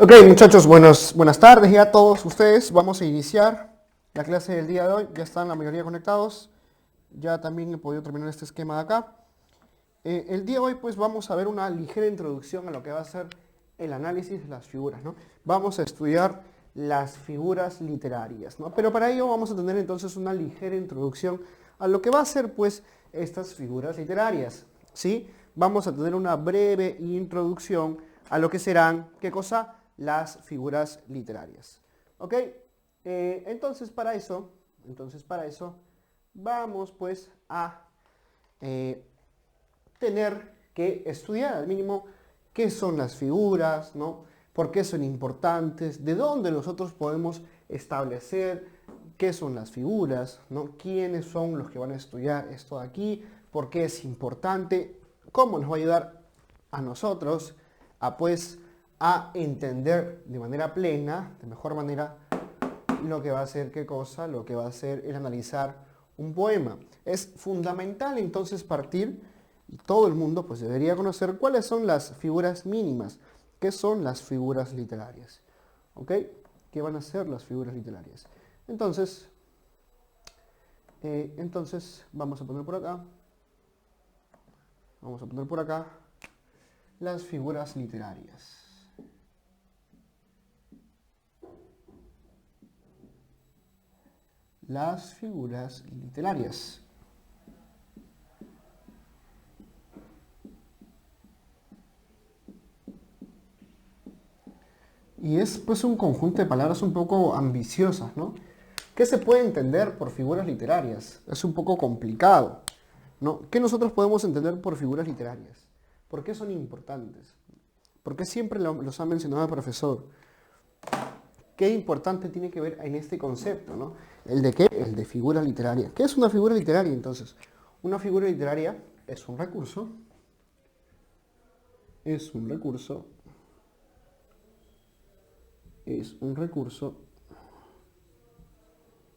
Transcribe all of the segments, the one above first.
Ok, muchachos, buenas tardes ya a todos ustedes. Vamos a iniciar la clase del día de hoy. Ya están la mayoría conectados. Ya también he podido terminar este esquema de acá. El día de hoy pues vamos a ver una ligera introducción a lo que va a ser el análisis de las figuras, ¿no? Vamos a estudiar las figuras literarias, ¿no? Pero para ello vamos a tener entonces una ligera introducción a lo que va a ser pues estas figuras literarias, ¿sí? Vamos a tener una breve introducción a lo que serán, ¿qué cosa? Las figuras literarias, ¿ok? Entonces para eso vamos pues a tener que estudiar al mínimo qué son las figuras, ¿no? ¿Por qué son importantes? ¿De dónde nosotros podemos establecer qué son las figuras, ¿no? ¿Quiénes son los que van a estudiar esto de aquí? ¿Por qué es importante? ¿Cómo nos va a ayudar a nosotros a entender de manera plena, de mejor manera, lo que va a ser qué cosa, lo que va a ser el analizar un poema? Es fundamental entonces partir, y todo el mundo pues debería conocer cuáles son las figuras mínimas, qué son las figuras literarias, ¿ok? ¿Qué van a ser las figuras literarias? Entonces vamos a poner por acá las figuras literarias. Las figuras literarias. Y es pues un conjunto de palabras un poco ambiciosas, ¿no? ¿Qué se puede entender por figuras literarias? Es un poco complicado, ¿no? ¿Qué nosotros podemos entender por figuras literarias? ¿Por qué son importantes? ¿Por qué siempre los ha mencionado el profesor? ¿Qué importante tiene que ver en este concepto, ¿no? ¿El de qué? El de figura literaria. ¿Qué es una figura literaria entonces? Una figura literaria es un recurso, es un recurso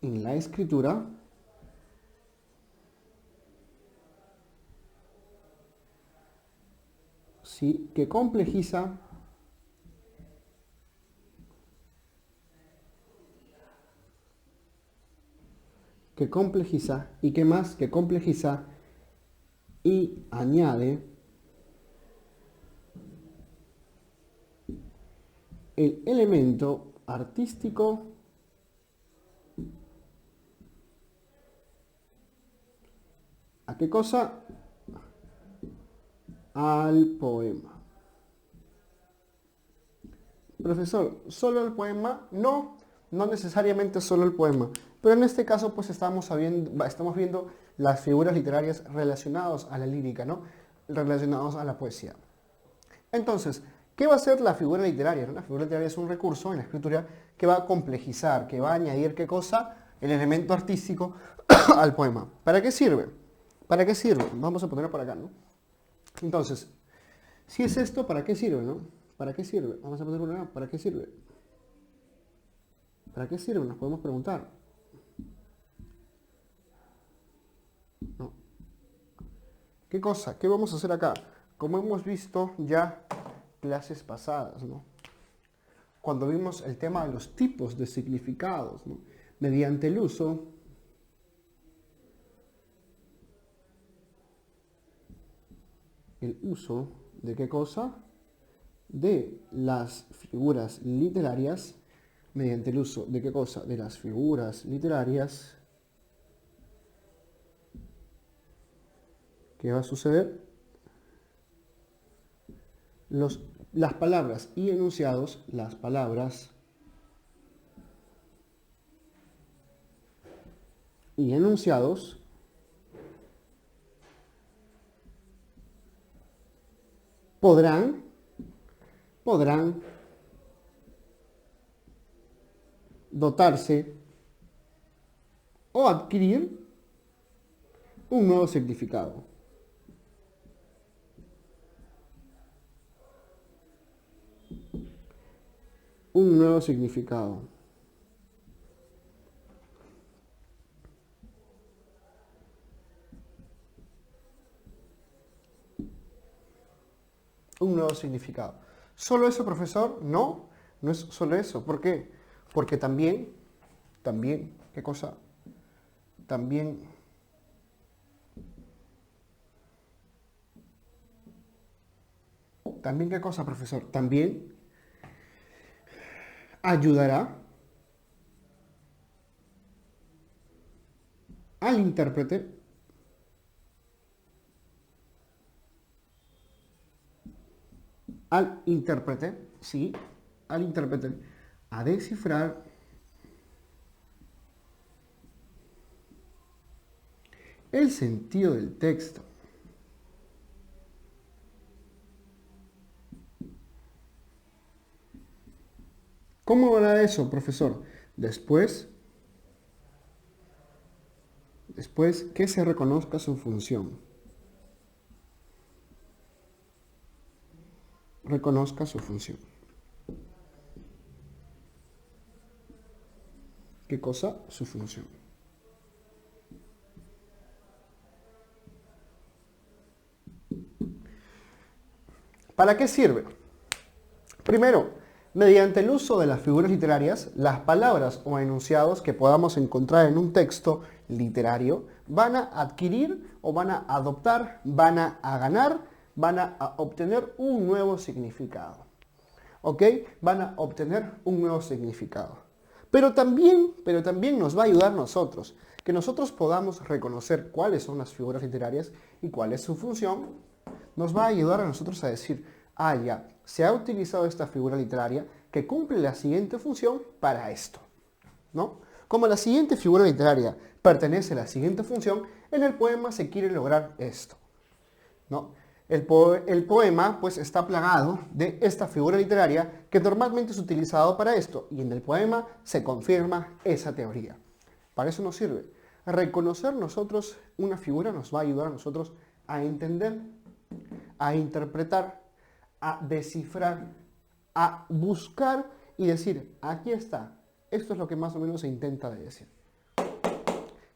en la escritura ¿sí? Que complejiza y qué más que complejiza y añade el elemento artístico ¿a qué cosa? Al poema. Profesor, ¿solo el poema? No, no necesariamente solo el poema. Pero en este caso pues estamos viendo las figuras literarias relacionadas a la lírica, ¿no? Relacionados a la poesía. Entonces, ¿qué va a ser la figura literaria? La figura literaria es un recurso en la escritura que va a complejizar, que va a añadir, ¿qué cosa? El elemento artístico al poema. ¿Para qué sirve? ¿Para qué sirve? Vamos a ponerlo por acá, ¿no? Entonces, si es esto, ¿para qué sirve, no? ¿Para qué sirve? Vamos a ponerlo acá. ¿Para qué sirve? ¿Para qué sirve? Nos podemos preguntar. ¿No? ¿Qué cosa? ¿Qué vamos a hacer acá? Como hemos visto ya clases pasadas, ¿no? Cuando vimos el tema de los tipos de significados, ¿no? Mediante el uso ¿de qué cosa? De las figuras literarias, mediante el uso ¿de qué cosa? De las figuras literarias. ¿Qué va a suceder? Las palabras y enunciados, las palabras y enunciados podrán dotarse o adquirir un nuevo significado. Un nuevo significado. Un nuevo significado. ¿Solo eso, profesor? No. No es solo eso. ¿Por qué? Porque también, ¿qué cosa? También ¿qué cosa, profesor? También ayudará al intérprete sí, al intérprete a descifrar el sentido del texto. ¿Cómo hará eso, profesor? Después que se reconozca su función. Reconozca su función. ¿Qué cosa? Su función. ¿Para qué sirve? Primero, mediante el uso de las figuras literarias, las palabras o enunciados que podamos encontrar en un texto literario van a adquirir o van a adoptar, van a ganar, van a obtener un nuevo significado. ¿Ok? Van a obtener un nuevo significado. Pero también nos va a ayudar nosotros, que nosotros podamos reconocer cuáles son las figuras literarias y cuál es su función. Nos va a ayudar a nosotros a decir, ah, ya, se ha utilizado esta figura literaria que cumple la siguiente función para esto, ¿no? Como la siguiente figura literaria pertenece a la siguiente función, en el poema se quiere lograr esto, ¿no? El poema pues está plagado de esta figura literaria que normalmente es utilizado para esto y en el poema se confirma esa teoría. Para eso nos sirve. Reconocer nosotros una figura nos va a ayudar a nosotros a entender, a interpretar, a descifrar, a buscar y decir, aquí está. Esto es lo que más o menos se intenta decir.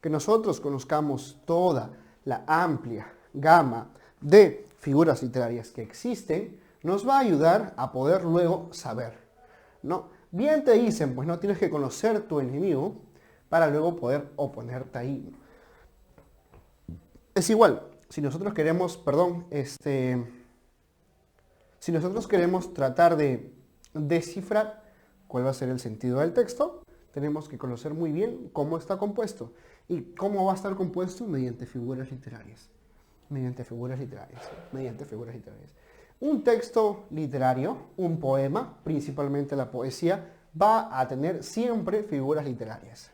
Que nosotros conozcamos toda la amplia gama de figuras literarias que existen, nos va a ayudar a poder luego saber, ¿no? Bien te dicen, pues no tienes que conocer tu enemigo para luego poder oponerte ahí. Es igual, si nosotros queremos, si nosotros queremos tratar de descifrar cuál va a ser el sentido del texto, tenemos que conocer muy bien cómo está compuesto. ¿Y cómo va a estar compuesto? Mediante figuras literarias. Mediante figuras literarias. Mediante figuras literarias. Un texto literario, un poema, principalmente la poesía, va a tener siempre figuras literarias.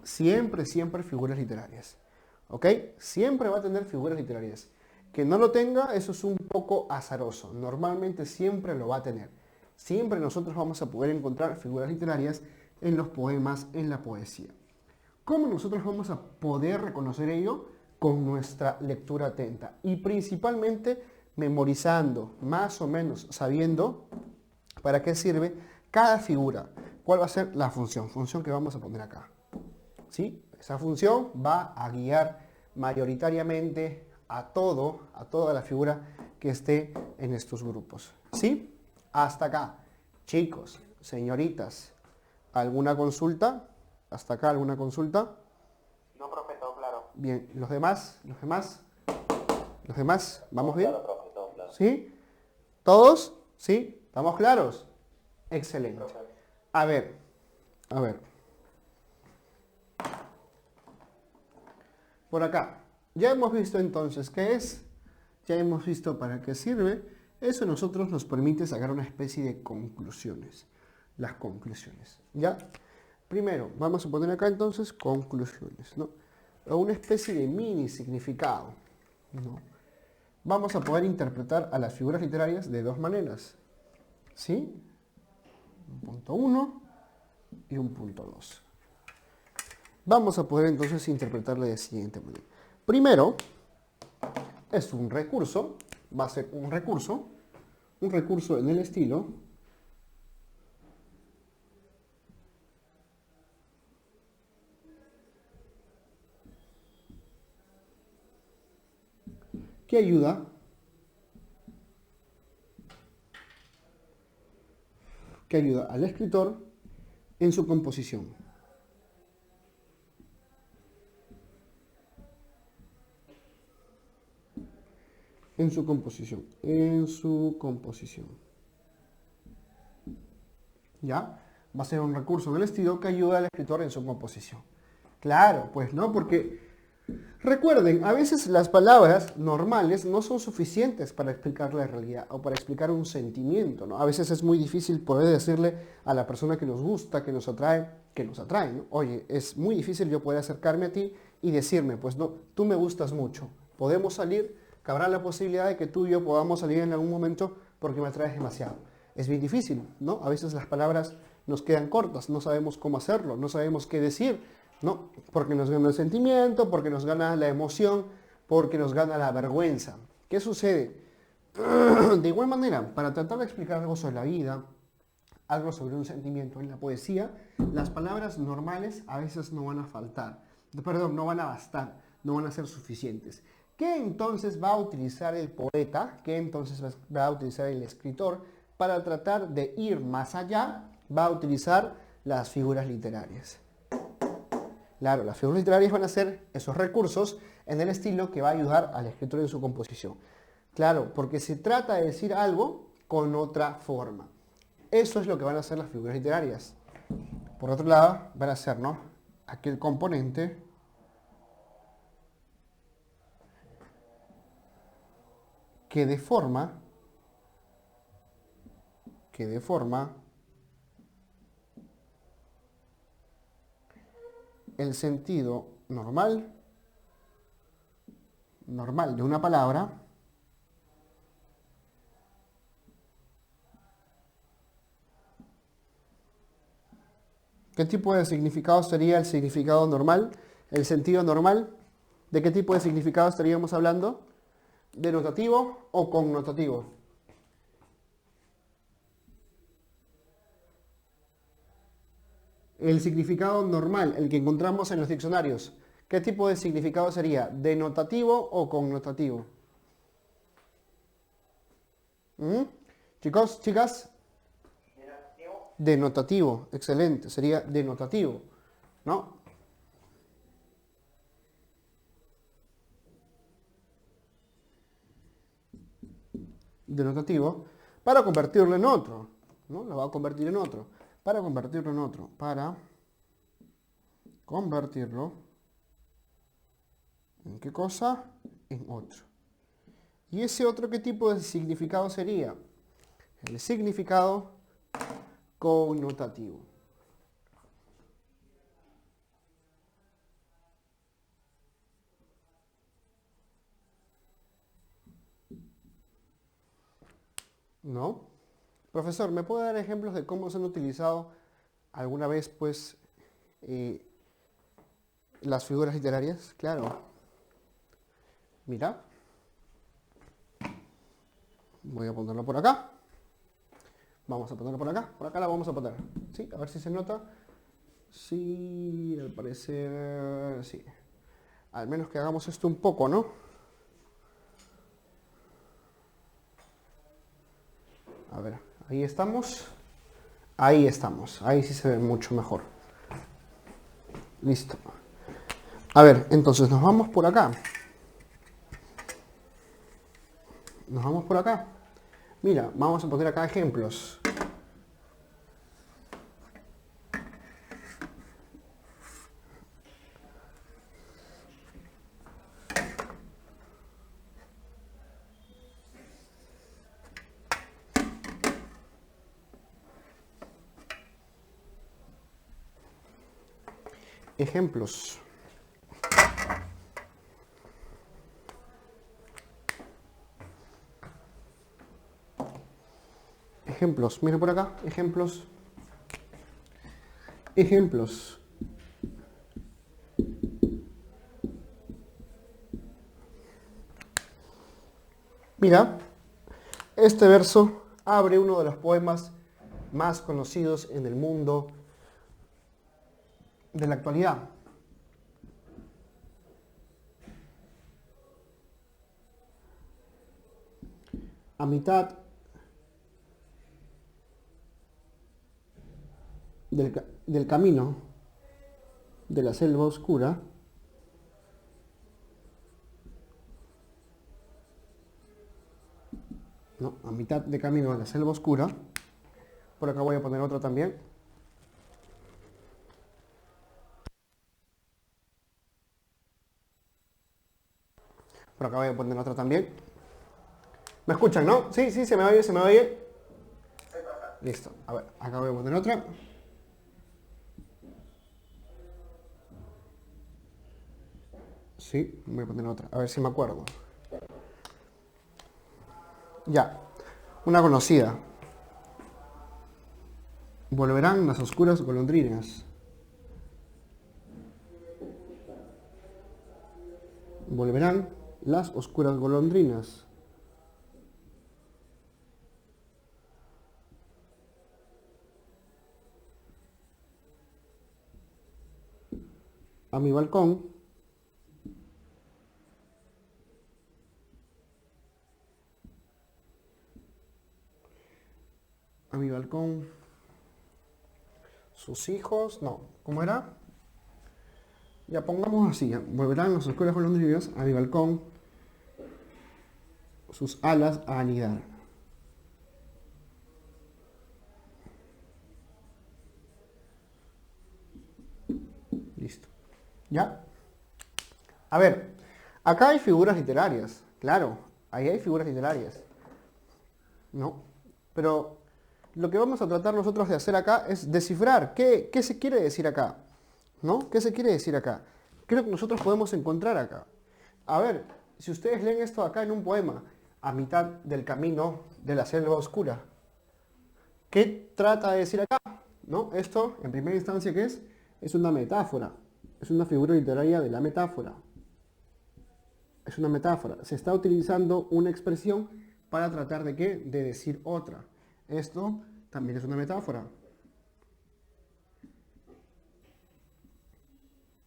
Siempre figuras literarias. ¿Ok? Siempre va a tener figuras literarias. Que no lo tenga, eso es un poco azaroso. Normalmente siempre lo va a tener. Siempre nosotros vamos a poder encontrar figuras literarias en los poemas, en la poesía. ¿Cómo nosotros vamos a poder reconocer ello? Con nuestra lectura atenta. Y principalmente memorizando, más o menos sabiendo para qué sirve cada figura. ¿Cuál va a ser la función? Función que vamos a poner acá. ¿Sí? Esa función va a guiar mayoritariamente a toda la figura que esté en estos grupos. ¿Sí? Hasta acá. Chicos, señoritas, ¿alguna consulta? ¿Hasta acá alguna consulta? No, profe, todo claro. Bien, ¿los demás? ¿Vamos bien? Claro, profe, todo claro. ¿Sí? ¿Todos? ¿Sí? ¿Estamos claros? Excelente. Profe. A ver. Por acá. Ya hemos visto entonces qué es. Ya hemos visto para qué sirve. Eso a nosotros nos permite sacar una especie de conclusiones. Las conclusiones. ¿Ya? Primero, vamos a poner acá entonces conclusiones, ¿no? O una especie de mini significado, ¿no? Vamos a poder interpretar a las figuras literarias de dos maneras. ¿Sí? Un punto 1 y un punto 2. Vamos a poder entonces interpretarla de la siguiente manera. Primero, es un recurso, va a ser un recurso en el estilo que ayuda que ayuda al escritor en su composición. En su composición. ¿Ya? Va a ser un recurso del estilo que ayuda al escritor en su composición. Claro, pues no, porque recuerden, a veces las palabras normales no son suficientes para explicar la realidad o para explicar un sentimiento, ¿no? A veces es muy difícil poder decirle a la persona que nos gusta, que nos atrae, ¿no? Oye, es muy difícil yo poder acercarme a ti y decirme, pues no, tú me gustas mucho, podemos salir, cabrá la posibilidad de que tú y yo podamos salir en algún momento porque me atraes demasiado. Es bien difícil, ¿no? A veces las palabras nos quedan cortas, no sabemos cómo hacerlo, no sabemos qué decir, ¿no? Porque nos gana el sentimiento, porque nos gana la emoción, porque nos gana la vergüenza. ¿Qué sucede? De igual manera, para tratar de explicar algo sobre la vida, algo sobre un sentimiento en la poesía, las palabras normales a veces no van a faltar, perdón, no van a bastar, no van a ser suficientes. ¿Qué entonces va a utilizar el poeta? ¿Qué entonces va a utilizar el escritor? Para tratar de ir más allá, va a utilizar las figuras literarias. Claro, las figuras literarias van a ser esos recursos en el estilo que va a ayudar al escritor en su composición. Claro, porque se trata de decir algo con otra forma. Eso es lo que van a hacer las figuras literarias. Por otro lado, van a ser, ¿no? Aquel componente que deforma el sentido normal de una palabra ¿Qué tipo de significado sería el significado normal? ¿El sentido normal? ¿De qué tipo de significado estaríamos hablando? ¿Denotativo o connotativo? El significado normal, el que encontramos en los diccionarios, ¿qué tipo de significado sería? ¿Denotativo o connotativo? Chicos, chicas, denotativo, excelente, sería denotativo, ¿no? Denotativo, para convertirlo en otro, ¿no? Lo va a convertir en otro, para convertirlo en otro, para convertirlo ¿en qué cosa? En otro. ¿Y ese otro qué tipo de significado sería? El significado connotativo. ¿No? Profesor, ¿me puede dar ejemplos de cómo se han utilizado alguna vez, pues, las figuras literarias? Claro. Mira. Voy a ponerlo por acá. Vamos a ponerlo por acá. Por acá la vamos a poner. ¿Sí? A ver si se nota. Sí, al parecer, sí. Al menos que hagamos esto un poco, ¿no? A ver, ahí estamos. Ahí estamos. Ahí sí se ve mucho mejor. Listo. A ver, entonces nos vamos por acá. Nos vamos por acá. Mira, vamos a poner acá ejemplos. Ejemplos. Ejemplos. Mira por acá. Ejemplos. Ejemplos. Mira, este verso abre uno de los poemas más conocidos en el mundo de la actualidad. A mitad del camino de la selva oscura, ¿no? A mitad de camino de la selva oscura. Por acá voy a poner otro también. Por acá voy a poner otro también. ¿Me escuchan, no? Sí, sí, se me oye, se me oye. Listo. A ver, acá voy a poner otra. Sí, voy a poner otra. A ver si me acuerdo. Ya. Una conocida. Volverán las oscuras golondrinas. Volverán las oscuras golondrinas. A mi balcón. A mi balcón. Sus hijos. No, ¿cómo era? Ya pongamos así. Ya. Volverán las oscuras golondrinas a mi balcón. Sus alas a anidar. Listo. ¿Ya? A ver, acá hay figuras literarias. Claro, ahí hay figuras literarias. ¿No? Pero lo que vamos a tratar nosotros de hacer acá es descifrar qué se quiere decir acá. ¿No? ¿Qué se quiere decir acá? ¿Qué es lo que nosotros podemos encontrar acá? A ver, si ustedes leen esto acá en un poema, a mitad del camino de la selva oscura, ¿qué trata de decir acá? ¿No? Esto, en primera instancia, ¿qué es? Es una metáfora. Es una figura literaria de la metáfora. Es una metáfora. Se está utilizando una expresión para tratar de ¿qué? De decir otra. Esto también es una metáfora.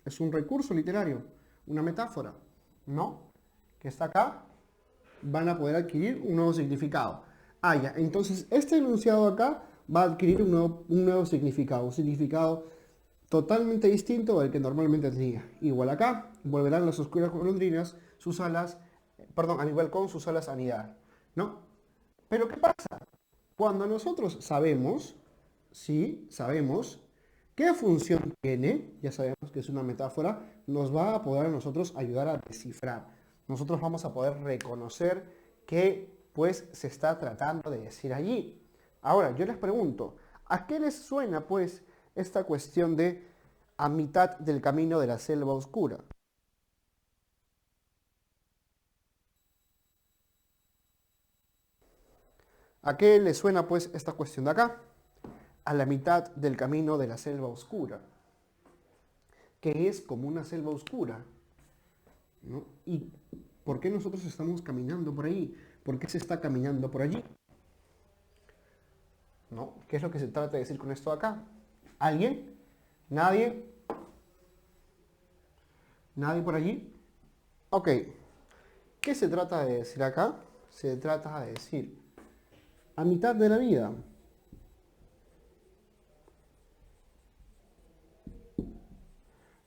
Es un recurso literario, una metáfora, ¿no? Que está acá, van a poder adquirir un nuevo significado. Ah, ya, entonces este enunciado acá va a adquirir un nuevo significado, un significado totalmente distinto al que normalmente tenía. Igual acá, volverán las oscuras golondrinas, sus alas, perdón, a mi balcón, sus alas a anidar, ¿no? Pero ¿qué pasa? Cuando nosotros sabemos, sí, sabemos qué función tiene, ya sabemos que es una metáfora, nos va a poder a nosotros ayudar a descifrar. Nosotros vamos a poder reconocer qué pues se está tratando de decir allí. Ahora, yo les pregunto, ¿a qué les suena pues esta cuestión de a mitad del camino de la selva oscura? ¿A qué les suena pues esta cuestión de acá? A la mitad del camino de la selva oscura, que es como una selva oscura, ¿no? ¿Y por qué nosotros estamos caminando por ahí? ¿Por qué se está caminando por allí? ¿No? ¿Qué es lo que se trata de decir con esto acá? ¿Alguien? ¿Nadie? ¿Nadie por allí? Ok. ¿Qué se trata de decir acá? Se trata de decir a mitad de la vida.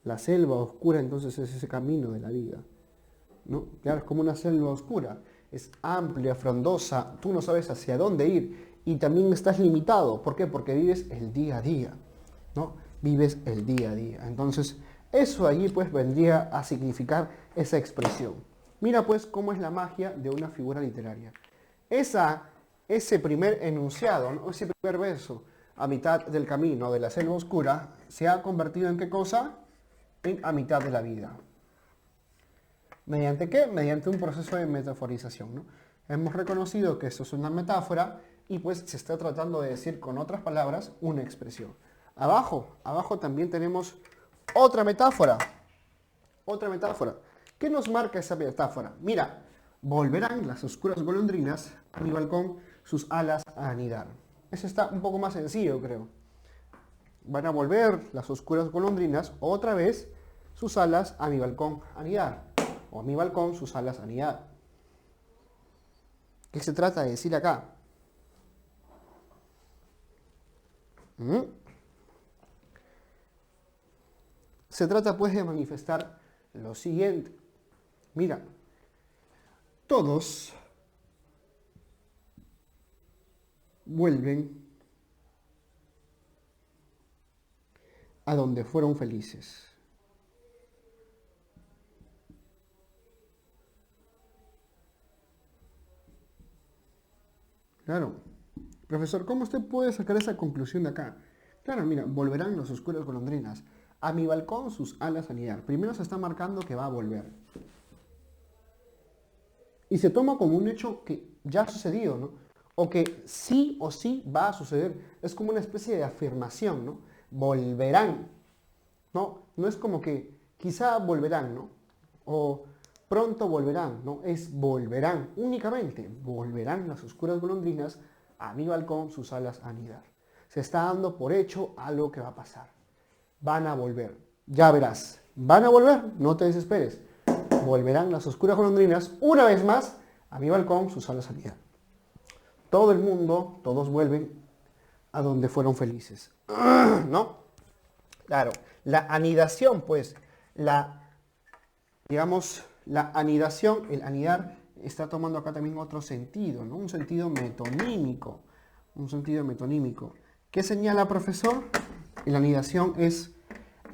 La selva oscura entonces es ese camino de la vida, ¿no? Claro, es como una selva oscura, es amplia, frondosa, tú no sabes hacia dónde ir y también estás limitado. ¿Por qué? Porque vives el día a día, ¿no? Vives el día a día. Entonces, eso allí pues vendría a significar esa expresión. Mira pues cómo es la magia de una figura literaria. Ese primer enunciado, ¿no? Ese primer verso, a mitad del camino de la selva oscura, se ha convertido en ¿qué cosa? En a mitad de la vida. ¿Mediante qué? Mediante un proceso de metaforización, ¿no? Hemos reconocido que esto es una metáfora y pues se está tratando de decir con otras palabras una expresión. Abajo también tenemos otra metáfora. Otra metáfora. ¿Qué nos marca esa metáfora? Mira, volverán las oscuras golondrinas a mi balcón sus alas a anidar. Eso está un poco más sencillo, creo. Van a volver las oscuras golondrinas otra vez sus alas a mi balcón a anidar. O a mi balcón sus alas a anidar. ¿Qué se trata de decir acá? se trata pues de manifestar lo siguiente. Mira, todos vuelven a donde fueron felices. Claro. Profesor, ¿cómo usted puede sacar esa conclusión de acá? Claro, mira, volverán las oscuras golondrinas. A mi balcón sus alas anidar. Primero se está marcando que va a volver. Y se toma como un hecho que ya ha sucedido, ¿no? O que sí o sí va a suceder. Es como una especie de afirmación, ¿no? Volverán, ¿no? No es como que quizá volverán, ¿no? O pronto volverán, ¿no? Es volverán, únicamente. Volverán las oscuras golondrinas a mi balcón sus alas anidar. Se está dando por hecho algo que va a pasar. Van a volver. Ya verás. Van a volver, no te desesperes. Volverán las oscuras golondrinas una vez más a mi balcón sus alas anidar. Todo el mundo, todos vuelven a donde fueron felices. ¿No? Claro, la anidación, pues, digamos, la anidación, el anidar, está tomando acá también otro sentido, ¿no? Un sentido metonímico. Un sentido metonímico. ¿Qué señala, profesor? La anidación es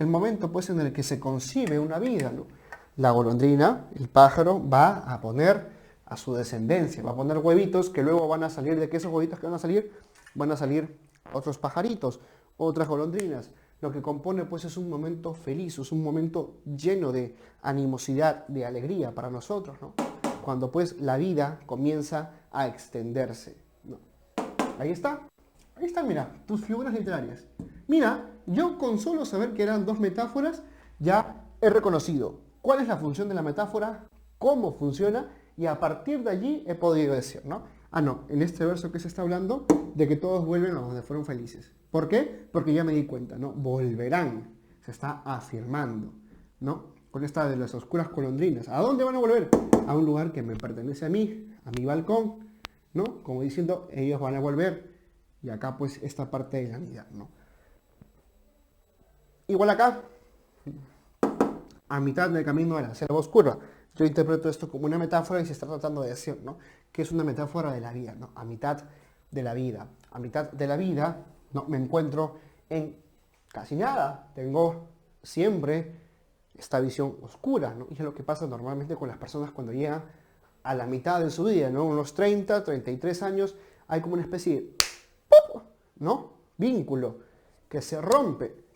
el momento, pues, en el que se concibe una vida, ¿no? La golondrina, el pájaro, va a poner a su descendencia, va a poner huevitos que luego van a salir. ¿De qué esos huevitos que van a salir? Van a salir otros pajaritos, otras golondrinas. Lo que compone pues es un momento feliz, es un momento lleno de animosidad, de alegría para nosotros, ¿no? Cuando pues la vida comienza a extenderse, ¿no? Ahí está, mira, tus figuras literarias. Mira, yo con solo saber que eran dos metáforas ya he reconocido cuál es la función de la metáfora, cómo funciona, y a partir de allí he podido decir, ¿no? Ah, no, en este verso que se está hablando de que todos vuelven a donde fueron felices. ¿Por qué? Porque ya me di cuenta, ¿no? Volverán, se está afirmando, ¿no? Con esta de las oscuras golondrinas. ¿A dónde van a volver? A un lugar que me pertenece a mí, a mi balcón, ¿no? Como diciendo, ellos van a volver. Y acá pues esta parte de la unidad, ¿no? Igual acá, a mitad del camino de la selva oscura. Yo interpreto esto como una metáfora y se está tratando de decir, ¿no? Que es una metáfora de la vida, ¿no? A mitad de la vida. A mitad de la vida, ¿no? Me encuentro en casi nada. Tengo siempre esta visión oscura, ¿no? Y es lo que pasa normalmente con las personas cuando llegan a la mitad de su vida, ¿no? Unos 30, 33 años, hay como una especie de ¡pop!, ¿no? Vínculo que se rompe,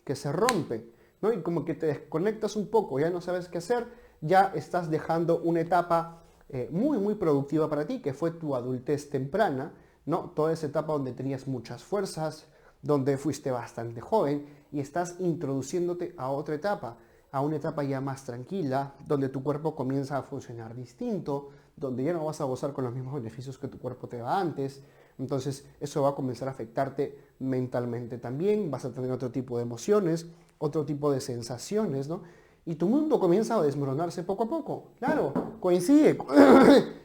¿no? Y como que te desconectas un poco, ya no sabes qué hacer, ya estás dejando una etapa muy, muy productiva para ti, que fue tu adultez temprana, ¿no? Toda esa etapa donde tenías muchas fuerzas, donde fuiste bastante joven, y estás introduciéndote a otra etapa, a una etapa ya más tranquila, donde tu cuerpo comienza a funcionar distinto, donde ya no vas a gozar con los mismos beneficios que tu cuerpo te daba antes. Entonces eso va a comenzar a afectarte mentalmente también, vas a tener otro tipo de emociones, otro tipo de sensaciones, ¿no? Y tu mundo comienza a desmoronarse poco a poco. Claro, coincide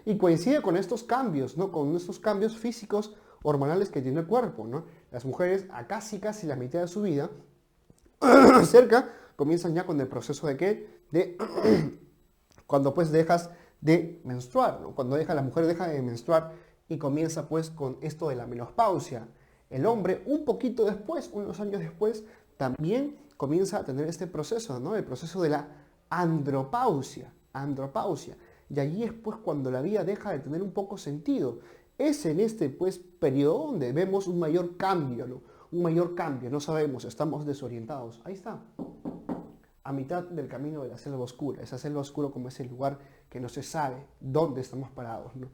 y coincide con estos cambios, ¿no? Con estos cambios físicos, hormonales que tiene el cuerpo, ¿no? Las mujeres a casi la mitad de su vida, cerca, comienzan ya con el proceso de ¿qué? De cuando pues dejas de menstruar, ¿no? Cuando la mujer deja de menstruar y comienza pues con esto de la menopausia. El hombre un poquito después, unos años después, también comienza a tener este proceso, ¿no? El proceso de la andropausia. Y allí es pues cuando la vida deja de tener un poco sentido. Es en este pues periodo donde vemos un mayor cambio, ¿no? Un mayor cambio, no sabemos, estamos desorientados. Ahí está, a mitad del camino de la selva oscura. Esa selva oscura como es el lugar que no se sabe dónde estamos parados, ¿no?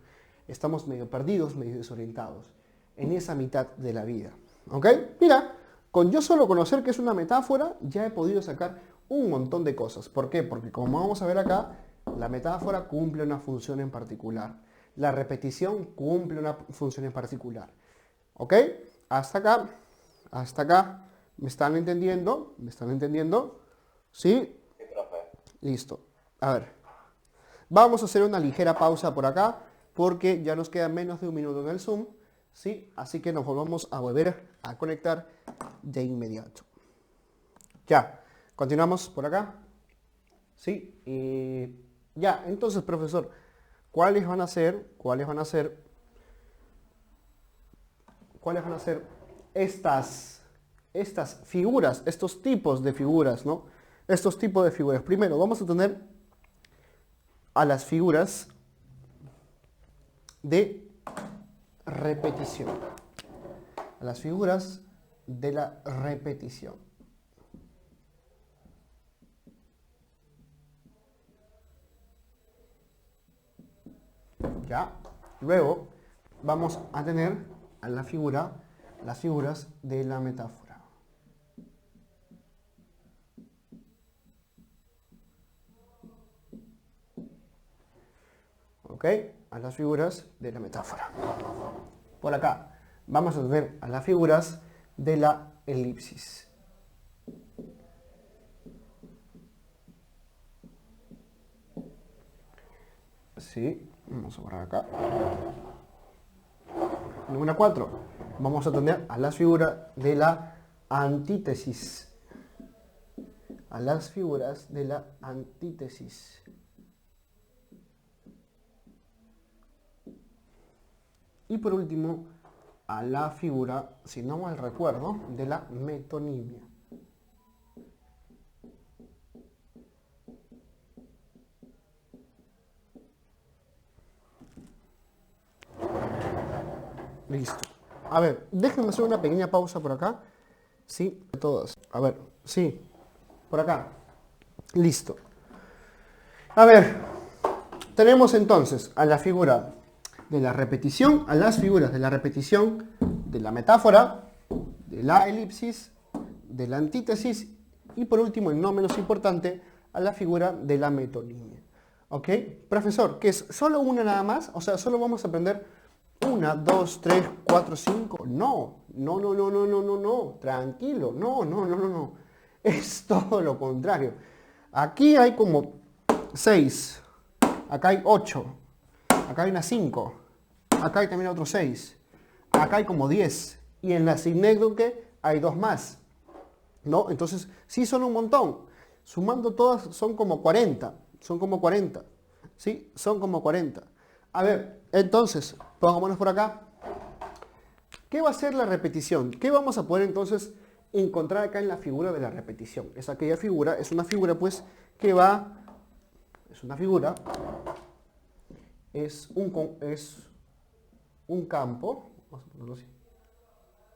Estamos medio perdidos, medio desorientados, en esa mitad de la vida. ¿Ok? Mira, con yo solo conocer que es una metáfora, ya he podido sacar un montón de cosas. ¿Por qué? Porque como vamos a ver acá, la metáfora cumple una función en particular. La repetición cumple una función en particular. ¿Ok? Hasta acá, ¿me están entendiendo? ¿Sí? Sí, profe. Listo. A ver, vamos a hacer una ligera pausa por acá, porque ya nos queda menos de un minuto en el Zoom, ¿sí? Así que nos volvamos a volver a conectar de inmediato. Ya, Continuamos por acá. ¿Sí? Ya, entonces, profesor, ¿cuáles van a ser estas figuras, estos tipos de figuras, ¿no? Estos tipos de figuras. Primero, vamos a tener a las figuras de repetición. A las figuras de la repetición. ¿Ya? Luego vamos a tener a las figuras de la metáfora. ¿Ok? A las figuras de la metáfora. Por acá vamos a tener a las figuras de la elipsis. Sí, vamos a borrar acá. Número 4. Vamos a tener a las figuras de la antítesis. A las figuras de la antítesis. Y por último, a la figura, si no mal recuerdo, de la metonimia. Listo. A ver, déjenme hacer una pequeña pausa por acá. Sí, todas. A ver, sí, por acá. Listo. A ver, tenemos entonces a la figura de la repetición, a las figuras de la repetición, de la metáfora, de la elipsis, de la antítesis y por último, y no menos importante, a la figura de la metonimia. ¿Ok? Profesor, ¿qué es solo una nada más? O sea, solo vamos a aprender 1, 2, 3, 4, 5. No, tranquilo, no. Es todo lo contrario. Aquí hay como 6, acá hay 8, acá hay una 5, acá hay también otro 6, acá hay como 10 y en la sinécdoque hay 2 más, ¿no? Entonces sí son un montón, sumando todas son como 40, ¿sí? Son como 40. A ver, entonces, pongámonos por acá. ¿Qué va a ser la repetición? ¿Qué vamos a poder entonces encontrar acá en la figura de la repetición? Es aquella figura, es una figura pues que va, es una figura, es un campo, vamos a ponerlo así,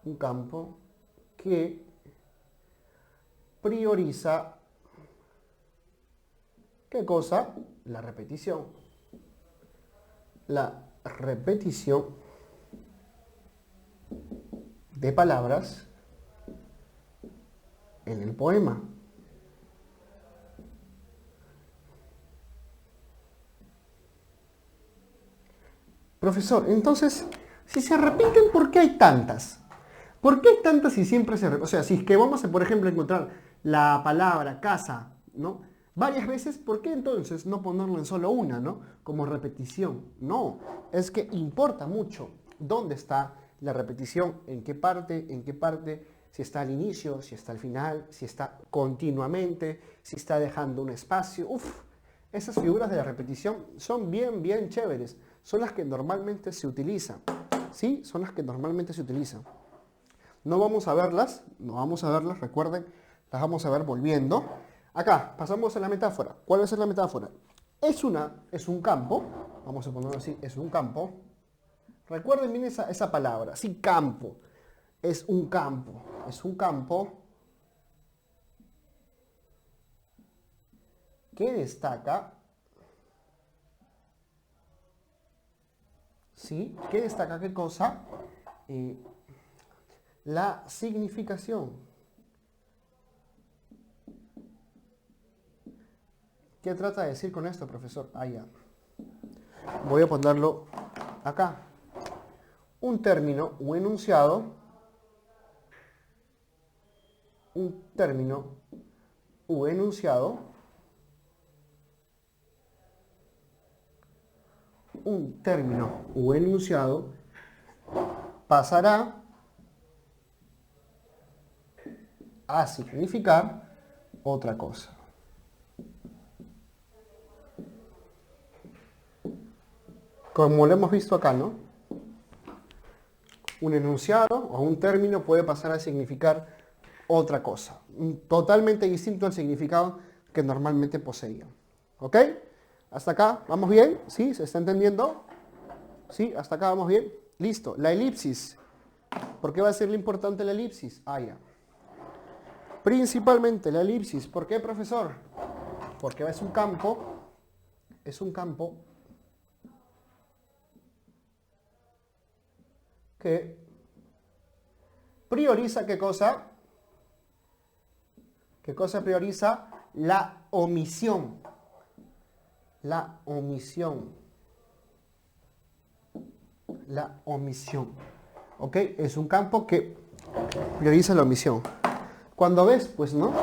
un campo que prioriza, ¿qué cosa? La repetición. La repetición de palabras en el poema. Profesor, entonces, si se repiten, ¿por qué hay tantas? ¿Por qué hay tantas si siempre se repiten? O sea, si es que vamos a, por ejemplo, encontrar la palabra casa, ¿no? Varias veces, ¿por qué entonces no ponerlo en solo una, ¿no? Como repetición. No, es que importa mucho dónde está la repetición, en qué parte, si está al inicio, si está al final, si está continuamente, si está dejando un espacio. Uf, esas figuras de la repetición son bien chéveres. Son las que normalmente se utilizan. ¿Sí? Son las que normalmente se utilizan. No vamos a verlas, recuerden, las vamos a ver volviendo. Acá, pasamos a la metáfora. ¿Cuál va a ser la metáfora? Es un campo, vamos a ponerlo así, es un campo. Recuerden bien esa palabra, sí, campo. Es un campo que destaca, ¿sí? ¿Qué destaca qué cosa? La significación. ¿Qué trata de decir con esto, profesor? Ah, ya. Voy a ponerlo acá. Un término o enunciado. Un término o enunciado. Un término o enunciado pasará a significar otra cosa. Como lo hemos visto acá, ¿no? Un enunciado o un término puede pasar a significar otra cosa, totalmente distinto al significado que normalmente poseía. ¿Ok? ¿Hasta acá vamos bien? ¿Sí? ¿Se está entendiendo? ¿Sí? ¿Hasta acá vamos bien? Listo. La elipsis. ¿Por qué va a ser lo importante la elipsis? Ah, ya. Principalmente la elipsis. ¿Por qué, profesor? Porque es un campo que prioriza ¿qué cosa? ¿Qué cosa prioriza? La omisión. La omisión. La omisión. ¿Ok? Es un campo que prioriza la omisión. Cuando ves, pues, ¿no?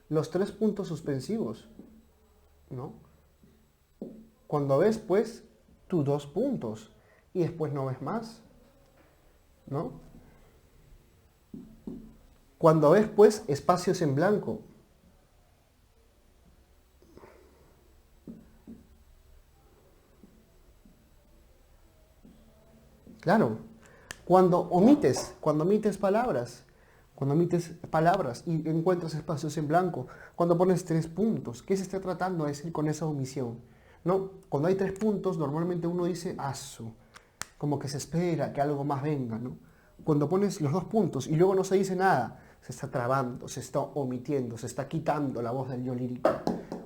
Los 3 puntos suspensivos, ¿no? Cuando ves, pues, tus 2 puntos y después no ves más, ¿no? Cuando ves, pues, espacios en blanco. Claro. Cuando omites palabras. Cuando omites palabras y encuentras espacios en blanco. Cuando pones 3 puntos. ¿Qué se está tratando de decir con esa omisión? ¿No? Cuando hay 3 puntos, normalmente uno dice aso. Como que se espera que algo más venga, ¿no? Cuando pones los 2 puntos y luego no se dice nada, se está trabando, se está omitiendo, se está quitando la voz del yo lírico.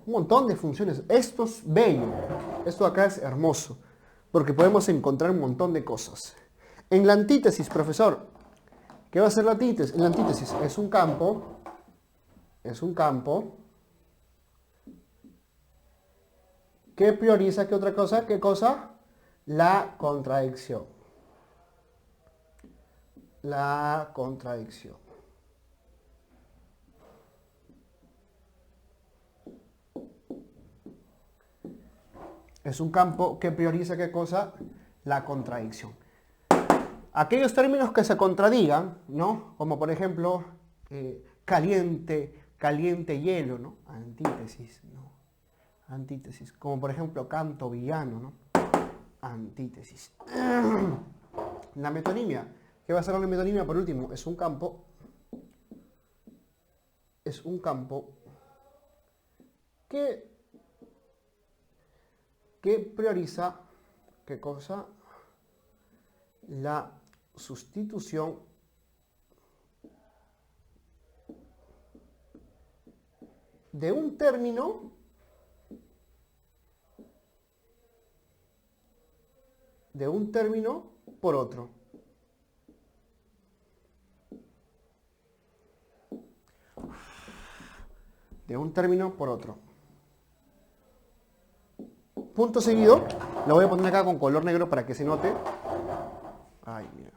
Un montón de funciones. Esto es bello. Esto acá es hermoso. Porque podemos encontrar un montón de cosas. En la antítesis, profesor, ¿qué va a ser la antítesis? La antítesis es un campo que prioriza, ¿qué otra cosa? ¿Qué cosa? La contradicción. La contradicción. Es un campo que prioriza, ¿qué cosa? La contradicción. Aquellos términos que se contradigan, ¿no? Como por ejemplo, caliente, hielo, ¿no? Antítesis, ¿no? Antítesis. Como por ejemplo, canto, villano, ¿no? Antítesis. La metonimia. ¿Qué va a ser la metonimia por último? Es un campo que prioriza, ¿qué cosa? La sustitución de un término por otro. De un término por otro. Punto seguido, lo voy a poner acá con color negro para que se note. Ay, mira.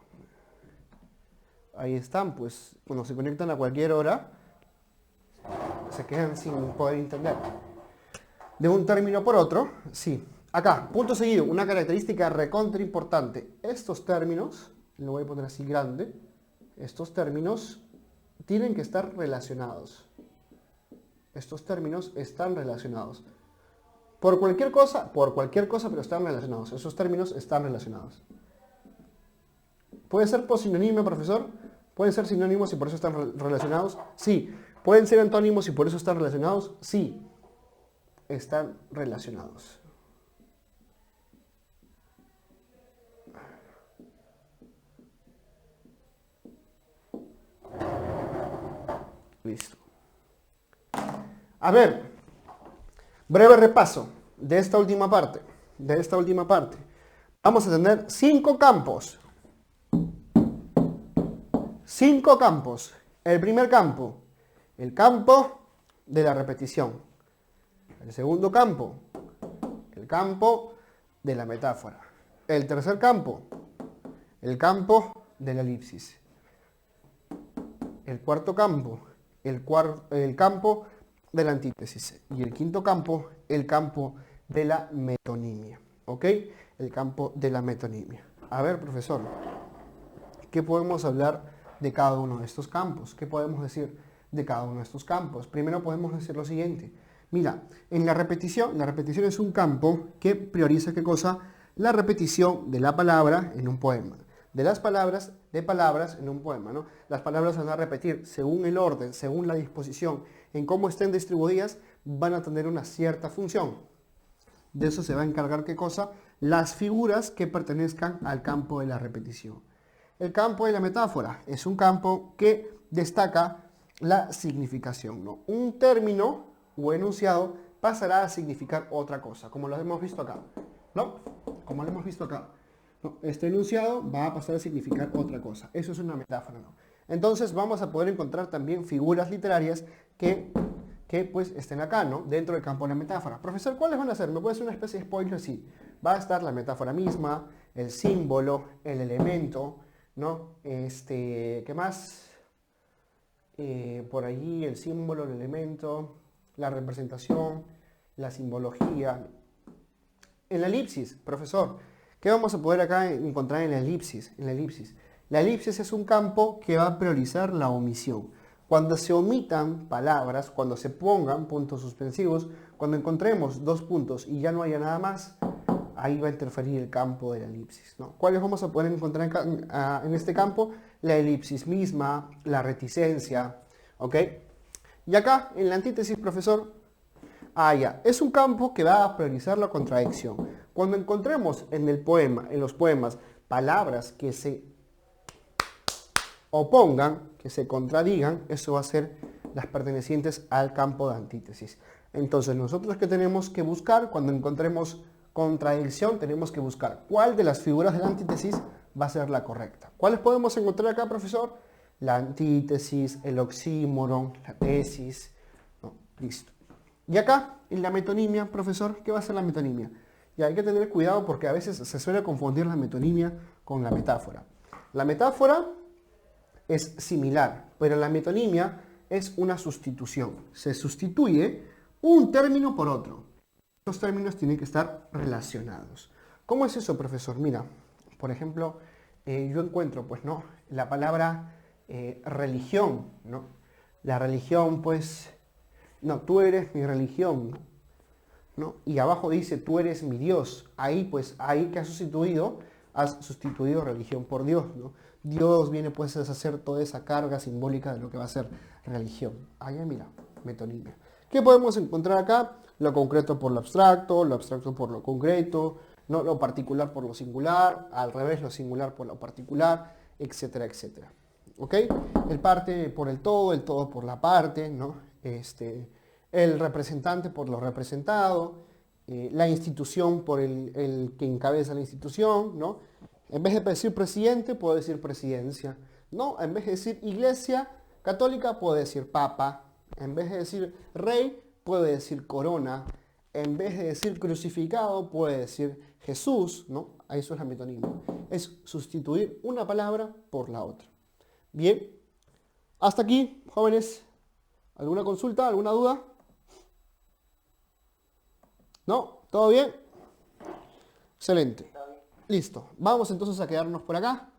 Ahí están, pues, cuando se conectan a cualquier hora, se quedan sin poder entender. De un término por otro, sí. Acá, punto seguido, una característica recontra importante. Estos términos, lo voy a poner así grande, estos términos tienen que estar relacionados. Estos términos están relacionados. Por cualquier cosa, pero están relacionados. Esos términos están relacionados. ¿Puede ser posinónimo, profesor? ¿Pueden ser sinónimos y por eso están relacionados? Sí. ¿Pueden ser antónimos y por eso están relacionados? Sí. Están relacionados. Listo. A ver, breve repaso de esta última parte. Vamos a tener 5 campos. 5 campos. El primer campo, el campo de la repetición. El segundo campo, el campo de la metáfora. El tercer campo, el campo de la elipsis. El cuarto campo, el campo de la antítesis. Y el quinto campo, el campo de la metonimia. ¿Ok? El campo de la metonimia. A ver, profesor, ¿qué podemos hablar de cada uno de estos campos? ¿Qué podemos decir de cada uno de estos campos. Primero podemos hacer lo siguiente. Mira, en la repetición es un campo que prioriza ¿qué cosa? La repetición de la palabra en un poema. De palabras en un poema, ¿no? Las palabras van a repetir según el orden, según la disposición, en cómo estén distribuidas, van a tener una cierta función. De eso se va a encargar ¿qué cosa? Las figuras que pertenezcan al campo de la repetición. El campo de la metáfora es un campo que destaca la significación, ¿no? Un término o enunciado pasará a significar otra cosa, como lo hemos visto acá, ¿no? Como lo hemos visto acá. ¿No? Este enunciado va a pasar a significar otra cosa. Eso es una metáfora, ¿no? Entonces vamos a poder encontrar también figuras literarias que pues estén acá, ¿no? Dentro del campo de la metáfora. Profesor, ¿cuáles van a ser? ¿Me puede hacer una especie de spoiler? Sí. Va a estar la metáfora misma, el símbolo, el elemento, ¿no? ¿Qué más? Por allí el símbolo, el elemento, la representación, la simbología. En la elipsis, profesor, ¿qué vamos a poder acá encontrar en la elipsis? La elipsis es un campo que va a priorizar la omisión. Cuando se omitan palabras, cuando se pongan puntos suspensivos, cuando encontremos dos puntos y ya no haya nada más, ahí va a interferir el campo de la elipsis, ¿no? ¿Cuáles vamos a poder encontrar en este campo? La elipsis misma, la reticencia, ¿ok? Y acá, en la antítesis, profesor, ya, es un campo que va a priorizar la contradicción. Cuando encontremos en el poema, en los poemas, palabras que se opongan, que se contradigan, eso va a ser las pertenecientes al campo de antítesis. Entonces, nosotros que tenemos que buscar, cuando encontremos contradicción, tenemos que buscar cuál de las figuras de la antítesis va a ser la correcta. ¿Cuáles podemos encontrar acá, profesor? La antítesis, el oxímoron, la tesis, ¿no? Listo. Y acá, en la metonimia, profesor, ¿qué va a ser la metonimia? Y hay que tener cuidado porque a veces se suele confundir la metonimia con la metáfora. La metáfora es similar, pero la metonimia es una sustitución. Se sustituye un término por otro. Los términos tienen que estar relacionados. ¿Cómo es eso, profesor? Mira, por ejemplo, yo encuentro, pues, ¿no? La palabra religión, ¿no? La religión, pues, no, tú eres mi religión, ¿no? Y abajo dice, tú eres mi Dios. Ahí, pues, ahí que has sustituido religión por Dios, ¿no? Dios viene, pues, a deshacer toda esa carga simbólica de lo que va a ser religión. Allá, mira, metonimia. ¿Qué podemos encontrar acá? Lo concreto por lo abstracto por lo concreto, ¿no? Lo particular por lo singular, al revés, lo singular por lo particular, etcétera, etcétera. ¿Ok? El parte por el todo por la parte, ¿no? El representante por lo representado, la institución por el que encabeza la institución, ¿no? En vez de decir presidente, puedo decir presidencia, ¿no? En vez de decir iglesia católica, puedo decir papa. En vez de decir rey, puede decir corona. En vez de decir crucificado, puede decir Jesús, ¿no? Eso es la metonimia. Es sustituir una palabra por la otra. Bien. Hasta aquí, jóvenes. ¿Alguna consulta? ¿Alguna duda? ¿No? ¿Todo bien? Excelente. Listo. Vamos entonces a quedarnos por acá.